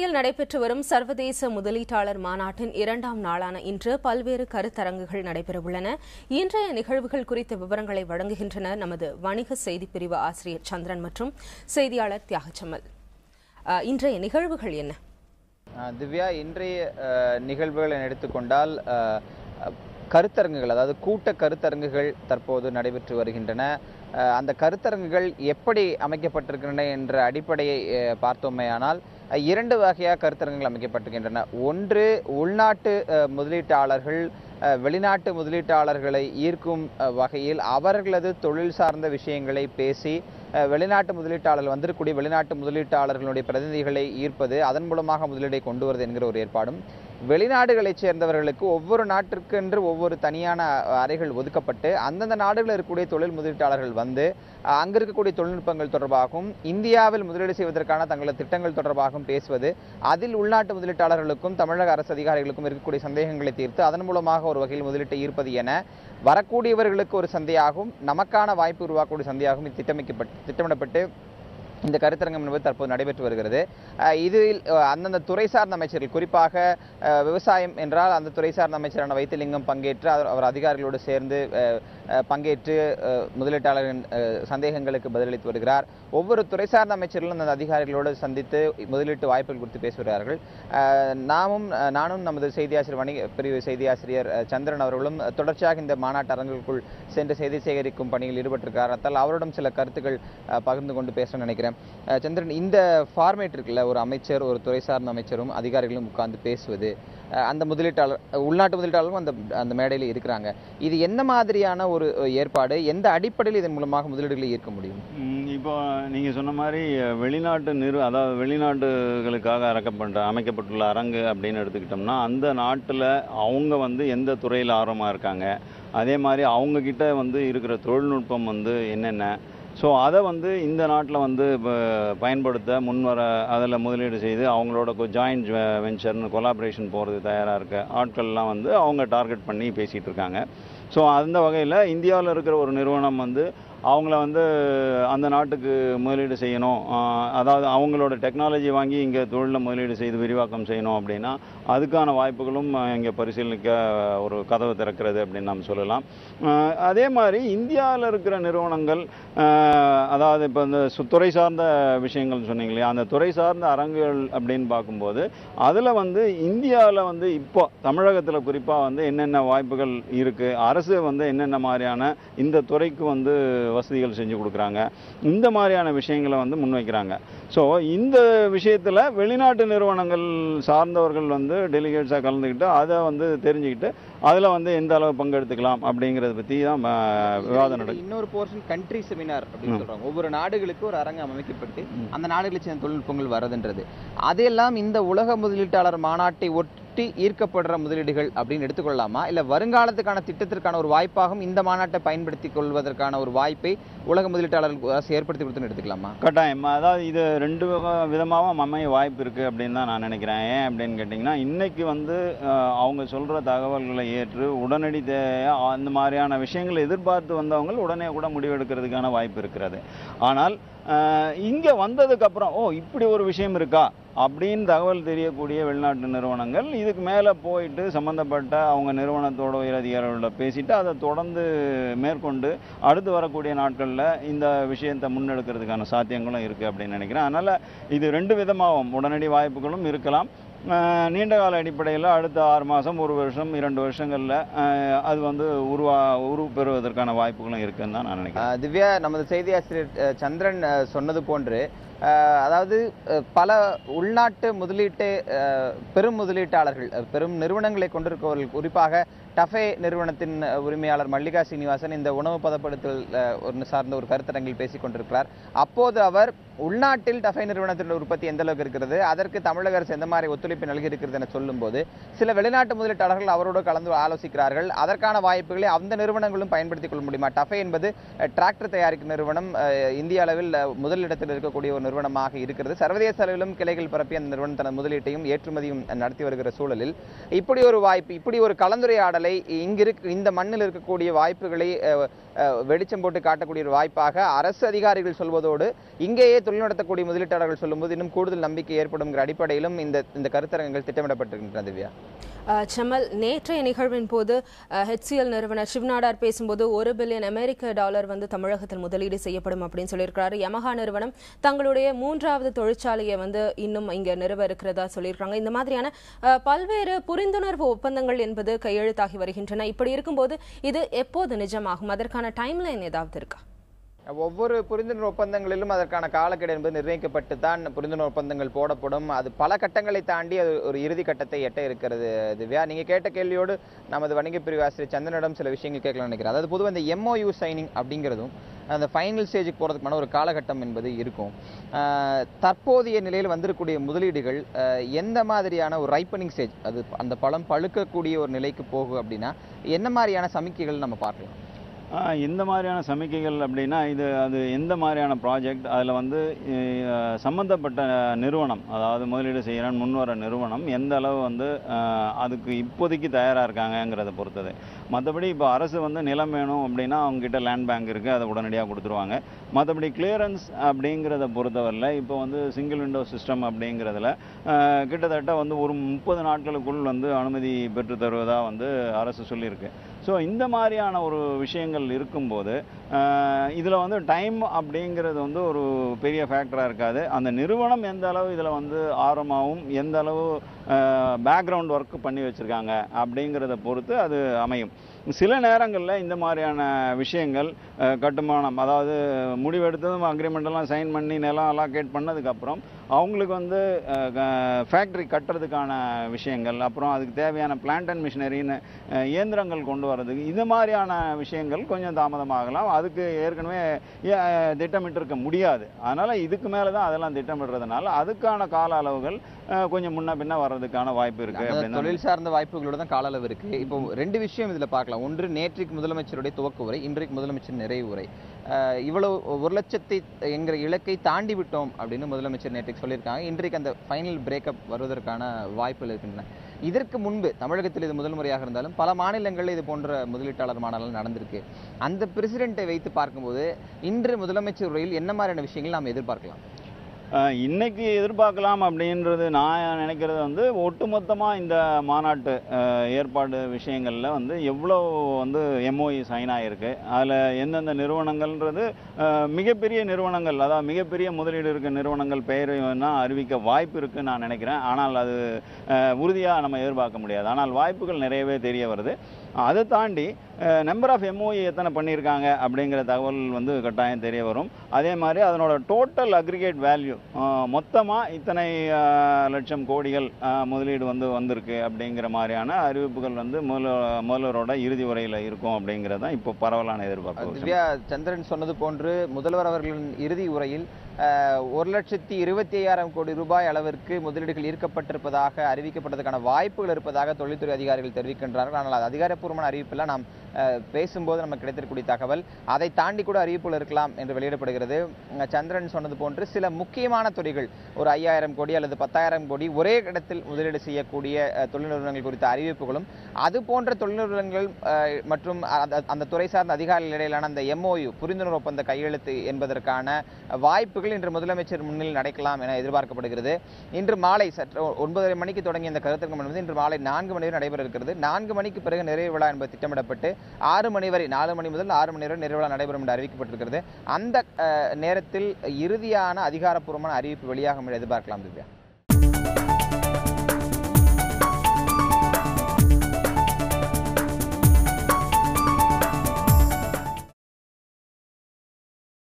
துபாயில் நடைபெற்று வரும் சர்வதேச முதலீட்டாளர் மாநாட்டின் 2ஆம் நாளான இன்று பல்வேறு கருத்தரங்குகள் நடைபெறவுள்ளன. இன்றைய நிகழ்வுகள் குறித்த விவரங்களை வழங்குகின்றனர் நமது வணிக செய்திப்பிரிவு ஆசிரியர் சந்திரன் மற்றும் செய்தியாளர் தியாகச்சம்மல். இன்றைய நிகழ்வுகள் என்ன? திவ்யா, இன்றைய நிகழ்வுகள் எடுத்துக்கொண்டால் கருத்தரங்குகள், அதாவது கூட்ட கருத்தரங்குகள் தற்போது நடைபெற்று வருகின்றன. அந்த கருத்தரங்குகள் எப்படி அமைக்கப்பட்டிருக்கின்றன என்ற அடிப்படையை பார்த்தோமேயானால் 2 வகையாக கருத்தரங்குகள் அமைக்கப்பட்டிருக்கின்றன. ஒன்று, உள்நாட்டு முதலீட்டாளர்கள் வெளிநாட்டு முதலீட்டாளர்களை ஈர்க்கும் வகையில் அவர்களது தொழில் சார்ந்த விஷயங்களை பேசி வெளிநாட்டு முதலீட்டாளர்கள் வந்திருக்கக்கூடிய வெளிநாட்டு முதலீட்டாளர்களுடைய பிரதிநிதிகளை ஈர்ப்பது, அதன் மூலமாக முதலீடை கொண்டு வருவது என்கிற ஒரு ஏற்பாடும், வெளிநாடுகளைச் சேர்ந்தவர்களுக்கு ஒவ்வொரு நாட்டிற்கென்று ஒவ்வொரு தனியான அறைகள் ஒதுக்கப்பட்டு அந்தந்த நாடுகளில் இருக்கக்கூடிய தொழில் முதலீட்டாளர்கள் வந்து அங்கு இருக்கக்கூடிய தொழில்நுட்பங்கள் தொடர்பாகவும் இந்தியாவில் முதலீடு செய்வதற்கான தங்களது திட்டங்கள் தொடர்பாகவும் பேசுவது, அதில் உள்நாட்டு முதலீட்டாளர்களுக்கும் தமிழக அரசு அதிகாரிகளுக்கும் இருக்கக்கூடிய சந்தேகங்களை தீர்த்து அதன் மூலமாக ஒரு வகையில் முதலீட்டை ஈர்ப்பது என வரக்கூடியவர்களுக்கு ஒரு சந்தையாகவும் நமக்கான வாய்ப்பு உருவாக்கக்கூடிய சந்தையாகவும் திட்டமிடப்பட்டு இந்த கருத்தரங்கம் என்பது தற்போது நடைபெற்று வருகிறது. இதில் அந்தந்த துறை சார்ந்த அமைச்சர்கள், குறிப்பாக விவசாயம் என்றால் அந்த துறை சார்ந்த அமைச்சரான வைத்திலிங்கம் பங்கேற்று அவர் அதிகாரிகளோடு சேர்ந்து பங்கேற்று முதலீட்டாளர்களின் சந்தேகங்களுக்கு பதிலளித்து வருகிறார். ஒவ்வொரு துறை சார்ந்த அமைச்சர்களும் அந்த அதிகாரிகளோடு சந்தித்து முதலீட்டு வாய்ப்புகள் குறித்து பேசி வருகிறார்கள். நானும் நமது செய்தியாசிரியர் வணிக பிரிவு செய்தியாசிரியர் சந்திரன் அவர்களும் தொடர்ச்சியாக இந்த மாநாட்டு அரங்குகளுக்குள் சென்று செய்தி சேகரிக்கும் பணியில் ஈடுபட்டிருக்கிறார். அவரிடம் சில கருத்துக்கள் பகிர்ந்து கொண்டு பேச நினைக்கிறேன். சந்திரன், இந்த ஃபார்மேட் இருக்குல்ல, ஒரு அமைச்சர் ஒரு துறை சார்ந்த அமைச்சரும் அதிகாரிகளும் உட்கார்ந்து பேசுவது, அந்த முதலீட்டாளர் உள்நாட்டு முதலீட்டாளர்களும் அந்த மேடையில் இருக்கிறாங்க, இது என்ன மாதிரியான ஒரு ஏற்பாடு? எந்த அடிப்படையில் இதன் மூலமாக முதலீடுகளை ஈர்க்க முடியும்? இப்போ நீங்கள் சொன்ன மாதிரி அதாவது வெளிநாட்டுகளுக்காக அமைக்கப்பட்டுள்ள அரங்கு அப்படின்னு எடுத்துக்கிட்டோம்னா, அந்த நாட்டில் அவங்க எந்த துறையில் ஆர்வமாக இருக்காங்க, அதே மாதிரி அவங்கக்கிட்ட இருக்கிற தொழில்நுட்பம் என்னென்ன, ஸோ அதை இந்த நாட்டில் பயன்படுத்த முன்வர, அதில் முதலீடு செய்து அவங்களோட ஜாயிண்ட் வெஞ்சர்னு கொலாபரேஷன் போகிறது தயாராக இருக்க ஆட்கள்லாம் அவங்க டார்கெட் பண்ணி பேசிகிட்டு இருக்காங்க. ஸோ அந்த வகையில் இந்தியாவில் இருக்கிற ஒரு நிறுவனம் அவங்கள அந்த நாட்டுக்கு முதலீடு செய்யணும், அதாவது அவங்களோட டெக்னாலஜி வாங்கி இங்கே தொழிலில் முதலீடு செய்து விரிவாக்கம் செய்யணும் அப்படின்னா அதுக்கான வாய்ப்புகளும் இங்கே பரிசீலிக்க ஒரு கதவு திறக்கிறது அப்படின்னு நாம் சொல்லலாம். அதே மாதிரி இந்தியாவில் இருக்கிற நிறுவனங்கள், அதாவது இப்போ இந்த துறை சார்ந்த விஷயங்கள் சொன்னீங்க இல்லையா, அந்த துறை சார்ந்த அரங்குகள் அப்படின்னு பார்க்கும்போது அதில் இந்தியாவில் இப்போ தமிழகத்தில் குறிப்பாக என்னென்ன வாய்ப்புகள் இருக்குது, அரசு என்னென்ன மாதிரியான இந்த துறைக்கு வசதிகள் செஞ்சு கொடுக்குறாங்க, இந்த மாதிரியான விஷயங்களை முன்வைக்கிறாங்க. ஸோ இந்த விஷயத்தில் வெளிநாட்டு நிறுவனங்கள் சார்ந்தவர்கள் டெலிகேட்ஸாக கலந்துக்கிட்டு அதை தெரிஞ்சுக்கிட்டு அதில் எந்த அளவு பங்கெடுத்துக்கலாம் அப்படிங்கிறத பற்றி தான் விவாதம் நடக்கும். இன்னொரு போர்ஷன் கண்ட்ரி செமினார் அப்படின்னு சொல்கிறாங்க. ஒவ்வொரு நாடுகளுக்கு ஒரு அரங்கு அமைக்கப்பட்டு அந்த நாடுகளை சேர்ந்த தொழில்நுட்பங்கள் வரதுன்றது, அதையெல்லாம் இந்த உலக முதலீட்டாளர் மாநாட்டை ஒட்டி ஈர்க்கப்படுற முதலீடுகள் அப்படின்னு எடுத்துக்கொள்ளலாமா, இல்லை வருங்காலத்துக்கான திட்டத்திற்கான ஒரு வாய்ப்பாகவும் இந்த மாநாட்டை பயன்படுத்திக் கொள்வதற்கான ஒரு வாய்ப்பை உலக முதலீட்டாளர்களுக்கு ஏற்படுத்தி கொடுத்துன்னு எடுத்துக்கலாமா? கட்டாயம். அதாவது இது 2 விதமாகவும் அமைய வாய்ப்பு இருக்குது அப்படின்னு தான் நான் நினைக்கிறேன். ஏன் அப்படின்னு கேட்டிங்கன்னா, இன்றைக்கி அவங்க சொல்கிற தகவல்களை ஏற்று உடனடி அந்த மாதிரியான விஷயங்களை எதிர்பார்த்து வந்தவங்க உடனே கூட முடிவெடுக்கிறதுக்கான வாய்ப்பு இருக்கிறது. ஆனால் இங்கே வந்ததுக்கப்புறம் இப்படி ஒரு விஷயம் இருக்கா அப்படின்னு தகவல் தெரியக்கூடிய வெளிநாட்டு நிறுவனங்கள் இதுக்கு மேலே போயிட்டு சம்மந்தப்பட்ட அவங்க நிறுவனத்தோட உயர் அதிகாரிகளோட பேசிட்டு அதை தொடர்ந்து மேற்கொண்டு அடுத்து வரக்கூடிய நாட்களில் இந்த விஷயத்தை முன்னெடுக்கிறதுக்கான சாத்தியங்களும் இருக்குது அப்படின்னு நினைக்கிறேன். அதனால் இது 2 விதமாகவும் உடனடி வாய்ப்புகளும் இருக்கலாம். நீண்ட கால அடிப்படையில் அடுத்த 6 மாதம், 1 வருஷம், 2 வருஷங்களில் அது உருப்பெறுவதற்கான வாய்ப்புகளும் இருக்குன்னு தான் நான் நினைக்கிறேன். திவ்யா, நமது செய்தியாசிரியர் சந்திரன் சொன்னது போன்று, அதாவது பல உள்நாட்டு பெரும் முதலீட்டாளர்கள், பெரும் நிறுவனங்களை கொண்டிருப்பவர்கள், குறிப்பாக டஃபே நிறுவனத்தின் உரிமையாளர் மல்லிகா சீனிவாசன் இந்த உணவு பதப்படுத்தல் சார்ந்த ஒரு கருத்தரங்கில் பேசிக் கொண்டிருக்கிறார். அப்போது அவர் உள்நாட்டில் டஃபே நிறுவனத்தின் உற்பத்தி எந்த அளவுக்கு இருக்கிறது, அதற்கு தமிழக அரசு எந்த மாதிரி ஒத்துழைப்பு நல்கி இருக்கிறது என சொல்லும்போது சில வெளிநாட்டு முதலீட்டாளர்கள் அவரோடு கலந்து ஆலோசிக்கிறார்கள். அதற்கான வாய்ப்புகளை அந்த நிறுவனங்களும் பயன்படுத்திக் கொள்ள முடியுமா? டஃபே என்பது டிராக்டர் தயாரிக்கும் நிறுவனம், இந்திய அளவில் முதலிடத்தில் இருக்கக்கூடிய ஒரு நிறுவனமாக இருக்கிறது. சர்வதேச அளவிலும் கிளைகள் பரப்பி அந்த நிறுவனம் தனது முதலீட்டையும் ஏற்றுமதியும் நடத்தி வருகிற சூழலில் இப்படி ஒரு வாய்ப்பு, இப்படி ஒரு கலந்துரையாடலை இந்த மண்ணில் இருக்கக்கூடிய வாய்ப்புகளை வெளிச்சம் போட்டு காட்டக்கூடிய ஒரு வாய்ப்பாக அரசு அதிகாரிகள் சொல்வதோடு இங்கேயே தொழில் நடத்தக்கூடிய முதலீட்டாளர்கள் சொல்லும்போது இன்னும் கூடுதல் நம்பிக்கை ஏற்படுங்கிற அடிப்படையிலும் இந்த கருத்தரங்குகள் திட்டமிடப்பட்டிருக்கின்றன. திவ்யா, செம்மல், நேற்றைய நிகழ்வின் போது HCL நிறுவனர் சிவநாடார் பேசும்போது $1 பில்லியன் வந்து தமிழகத்தில் முதலீடு செய்யப்படும் அப்படின்னு சொல்லியிருக்கிறாரு. யமஹா நிறுவனம் தங்களுடைய 3வது தொழிற்சாலையை இன்னும் இங்க நிறுவ இருக்கிறதா சொல்லியிருக்காங்க. இந்த மாதிரியான பல்வேறு புரிந்துணர்வு ஒப்பந்தங்கள் என்பது கையெழுத்தாகி வருகின்றன. இப்படி இருக்கும்போது இது எப்போது நிஜமாகும்? அதற்கான டைம்லைன் ஏதாவது இருக்கா? ஒவ்வொரு புரிந்துணர்வு ஒப்பந்தங்களிலும் அதற்கான காலக்கெடு என்பது நிர்ணயிக்கப்பட்டு தான் புரிந்துணர்வு ஒப்பந்தங்கள் போடப்படும். அது பல கட்டங்களை தாண்டி அது ஒரு இறுதி கட்டத்தை எட்ட இருக்கிறது. திவ்யா, நீங்க கேட்ட கேள்வியோடு நமது வணிக பிரிவு ஆசிரியர் சந்திரனிடம் சில விஷயங்கள் கேட்கலாம்னு நினைக்கிறேன். அதாவது பொதுவாக இந்த MOU சைனிங் அப்படிங்கிறதும் அந்த ஃபைனல் ஸ்டேஜுக்கு போகிறதுக்கான ஒரு காலகட்டம் என்பது இருக்கும். தற்போதைய நிலையில் வந்திருக்கக்கூடிய முதலீடுகள் எந்த மாதிரியான ஒரு ரைப்பனிங் ஸ்டேஜ், அது அந்த பழம் பழுக்கக்கூடிய ஒரு நிலைக்கு போகும் அப்படின்னா என்ன மாதிரியான சமிக்கைகள் நம்ம பார்க்கலாம்? இந்த மாதிரியான சமிக்கைகள் அப்படின்னா அது எந்த மாதிரியான ப்ராஜெக்ட், அதில் சம்மந்தப்பட்ட நிறுவனம், அதாவது முதலீடு செய்கிறேன் முன்வர நிறுவனம் எந்த அளவு அதுக்கு இப்போதைக்கு தயாராக இருக்காங்கங்கிறத பொறுத்தது. மற்றபடி இப்போ அரசு நிலம் வேணும் அப்படின்னா அவங்ககிட்ட லேண்ட் பேங்க் இருக்குது, அதை உடனடியாக கொடுத்துருவாங்க. மற்றபடி கிளியரன்ஸ் அப்படிங்கிறத பொறுத்தவரையில் இப்போ சிங்கிள் விண்டோ சிஸ்டம் அப்படிங்கிறதுல கிட்டத்தட்ட ஒரு 30 நாட்களுக்குள் அனுமதி பெற்று தருவதாக அரசு சொல்லியிருக்கு. ஸோ இந்த மாதிரியான ஒரு விஷயங்கள் இருக்கும்போது இதில் டைம் அப்படிங்கிறது ஒரு பெரிய ஃபேக்டராக இருக்காது. அந்த நிறுவனம் எந்த அளவு இதில் ஆர்வமாகவும் எந்த அளவு பேக்ரவுண்ட் ஒர்க் பண்ணி வச்சுருக்காங்க அப்படிங்கிறத பொறுத்து அது அமையும். சில நேரங்களில் இந்த மாதிரியான விஷயங்கள் கட்டுமானம், அதாவது முடிவெடுத்ததும் அக்ரிமெண்டெல்லாம் சைன் பண்ணி நிலம் அலாகேட் பண்ணதுக்கப்புறம் அவங்களுக்கு ஃபேக்ட்ரி கட்டுறதுக்கான விஷயங்கள், அப்புறம் அதுக்கு தேவையான பிளான்ட் அண்ட் மிஷினரின்னு இயந்திரங்கள் கொண்டு வரதுக்கு இந்த மாதிரியான விஷயங்கள் கொஞ்சம் தாமதமாகலாம். அதுக்கு ஏற்கனவே திட்டமிட்டிருக்க முடியாது. அதனால் இதுக்கு மேலே தான் அதெல்லாம் திட்டமிடுறதுனால அதுக்கான கால அளவுகள் கொஞ்சம் முன்ன பின்ன வர்றதுக்கான வாய்ப்பு இருக்குது. தொழில் சார்ந்த வாய்ப்புகளோட தான் கால அளவு இருக்குது. இப்போ 2 விஷயம் இதில் பார்க்கலாம். ஒன்று, நேற்றைக்கு முதலமைச்சருடைய துவக்க உரை, இன்றைக்கு முதலமைச்சர் நிறைவு உரை. இவ்வளவு 1 லட்சத்தை என்கிற இலக்கை தாண்டி விட்டோம் அப்படின்னு முதலமைச்சர் நேற்றைக்கு சொல்லியிருக்காங்க. இன்றைக்கு அந்த ஃபைனல் பிரேக்கப் வருவதற்கான வாய்ப்புகள் இருக்கின்றன. இதற்கு முன்பு தமிழகத்தில் இது முதல் முறையாக இருந்தாலும் பல மாநிலங்களில் இது போன்ற முதலீட்டாளர் மாநாடுகள் நடந்திருக்கு. அந்த பிரசிடென்ட்டை வைத்து பார்க்கும்போது இன்று முதலமைச்சர் உரையில் என்ன மாதிரியான விஷயங்கள் நாம் எதிர்பார்க்கலாம்? இன்னைக்கு எதிர்பார்க்கலாம் அப்படின்றது நான் நினைக்கிறது ஒட்டுமொத்தமாக இந்த மாநாட்டு ஏற்பாடு விஷயங்களில் எவ்வளோ MOU சைன் ஆகிருக்கு, அதில் எந்தெந்த நிறுவனங்கள்ன்றது மிகப்பெரிய நிறுவனங்கள், அதாவது மிகப்பெரிய முதலீடு இருக்க நிறுவனங்கள் பெயரை அறிவிக்க வாய்ப்பு இருக்குன்னு நான் நினைக்கிறேன். ஆனால் அது உறுதியாக நம்ம எதிர்பார்க்க முடியாது. ஆனால் வாய்ப்புகள் நிறையவே தெரிய வருது. அதை தாண்டி நம்பர் ஆஃப் MOU எத்தனை பண்ணியிருக்காங்க அப்படிங்கிற தகவல் கட்டாயம் தெரிய வரும். அதே மாதிரி அதனோட டோட்டல் அக்ரிகேட் வேல்யூ, மொத்தமாக இத்தனை லட்சம் கோடிகள் முதலீடு வந்திருக்கு அப்படிங்கிற மாதிரியான அறிவிப்புகள் முதல்வரோட இறுதி உரையில் இருக்கும் அப்படிங்கிறது தான் இப்போ பரவலான எதிர்பார்ப்பு. திவ்யா, சந்திரன் சொன்னது போன்று முதல்வர் அவர்களின் இறுதி உரையில் 1,25,000 கோடி ரூபாய் அளவிற்கு முதலீடுகள் ஈர்க்கப்பட்டிருப்பதாக அறிவிக்கப்பட்டதற்கான வாய்ப்புகள் இருப்பதாக தொழில்துறை அதிகாரிகள் தெரிவிக்கின்றார்கள். ஆனால் அது அதிகாரப்பூர்வமான அறிவிப்பெல்லாம் நாம் பேசும்போது நமக்கு கிடைத்திருக்கக்கூடிய தகவல். அதை தாண்டி கூட அறிவிப்புகள் இருக்கலாம் என்று வெளியிடப்படுகிறது. சந்திரன் சொன்னது போன்று சில முக்கியமான துறைகள், ஒரு 5,000 கோடி அல்லது 10,000 கோடி ஒரே இடத்தில் முதலீடு செய்யக்கூடிய தொழில் நிறுவனங்கள் குறித்த அறிவிப்புகளும், அது போன்ற தொழில் நிறுவனங்கள் மற்றும் அந்த துறை சார்ந்த அதிகாரிகள் இடையிலான அந்த MOU புரிந்துணர்வு ஒப்பந்த கையெழுத்து என்பதற்கான வாய்ப்புகள் இன்று முதலமைச்சர் முன்னில் நடக்கலாம் என எதிர்பார்க்கப்படுகிறது. இன்று மாலை சற்று 9:30 மணிக்கு தொடங்கிய இந்த கருத்தரங்கம் என்பது இன்று மாலை 4 மணி வரை நடைபெற இருக்கிறது. 4 மணிக்கு பிறகு நிறைவு விழா என்பது திட்டமிடப்பட்டு 6 மணி வரை, 4 மணி முதல் 6 மணி வரை நிறைவு விழா நடைபெறும் என்று அறிவிக்கப்பட்டிருக்கிறது. அந்த நேரத்தில் இறுதியான அதிகாரப்பூர்வமான அறிவிப்பு வெளியாகும் என்று எதிர்பார்க்கலாம். திவ்யா.